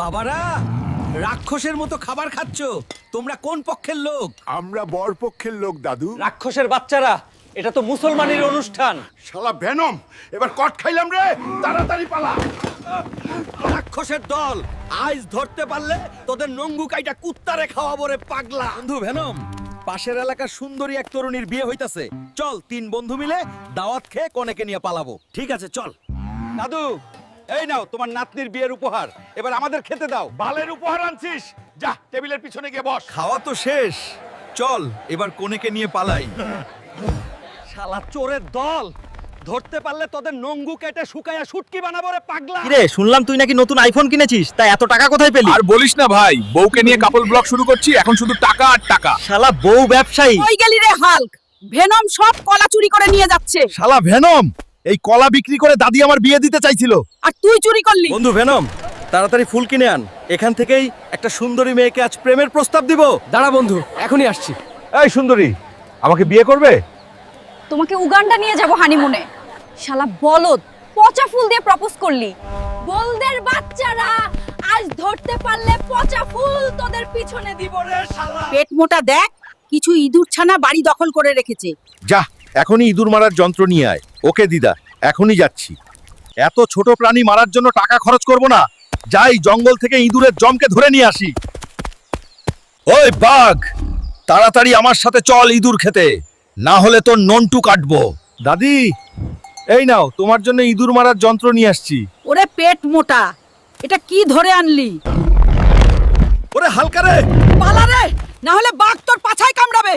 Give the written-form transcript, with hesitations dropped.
বাবারা, রাক্ষসের মতো খাবার খাচ্ছ। তোমরা কোন পক্ষের লোক? আমরা বরপক্ষের লোক দাদু। রাক্ষসের বাচ্চারা, এটা তো মুসলমানের অনুষ্ঠান। শালা ভেনম, এবার কট খাইলাম রে, তাড়াতাড়ি পালা। রাক্ষসের দল, আজ ধরতে পারলে তোদের নঙ্গু কাইটা কুত্তারে খাওয়াবো রে পাগলা। বন্ধু ভেনম, পাশের এলাকার সুন্দরী এক তরুণীর বিয়ে হইতাছে। চল, 3 বন্ধু মিলে দাওয়াত খেয়ে কনেকে নিয়ে পালাবো। ঠিক আছে, চল। দাদু, এই নাও তোমার নাতনির বিয়ের উপহার। এবার আমাদের খেতে দাও। বালের উপহার আনছিস, যা টেবিলের পিছনে গিয়ে বস। খাওয়া তো শেষ, চল এবার কনেকে নিয়ে পালাই। শালা চোরের দল, ধরতে পারলে তোদের নঙ্গু কেটে শুকায়া শুটকি বানাবো রে পাগলা। কিরে, শুনলাম তুই নাকি নতুন আইফোন কিনেছিস, তা এত টাকা কোথায় পেলি? আর বলিস না ভাই, বউকে নিয়ে কাপল ব্লগ শুরু করছি, এখন শুধু টাকা আর টাকা। শালা বউ ব্যবসায়ী। কই গেলি রে হাল্ক? ভেনম সব কলা চুরি করে নিয়ে যাচ্ছে। শালা ভেনম, এই কলা বিক্রি করে দাদি আমার বিয়ে দিতে চাইছিল। আর তুই চুরি করলি। বন্ধু ভেনম, তাড়াতাড়ি ফুল কিনে আন। এখান থেকেই একটা সুন্দরী মেয়েকে আজ প্রেমের প্রস্তাব দিব। দাঁড়া বন্ধু, এখনই আসছি। এই সুন্দরী, আমাকে বিয়ে করবে? তোমাকে উগান্ডা নিয়ে যাব হানিমুনে। শালা বলদ, পচা ফুল দিয়ে প্রপোজ করলি। বলদের বাচ্চারা, আজ ধরতে পারলে পচা ফুল তোদের পিছনে দিব রে শালা। পেট মোটা দেখ, কিছু ইঁদুর ছানা বাড়ি দখল করে রেখেছে। যা, এখনই ইঁদুর মারার যন্ত্র নিয়ে আয়। ওকে দিদা, এখনই যাচ্ছি। এত ছোট প্রাণী মারার জন্য টাকা খরচ করব না, যাই জঙ্গল থেকে ইঁদুরের জমকে ধরে নিয়ে আসি। ওই বাঘ, তাড়াতাড়ি আমার সাথে চল ইঁদুর খেতে, না হলে তোর নন্টু কাটবো। দাদি, এই নাও তোমার জন্য ইঁদুর মারার যন্ত্র নিয়ে আসছি। ওরে পেট মোটা, এটা কি ধরে আনলি? ওরে হালকা রে, পালা রে, না হলে বাঘ তোর পাছায় কামড়াবে।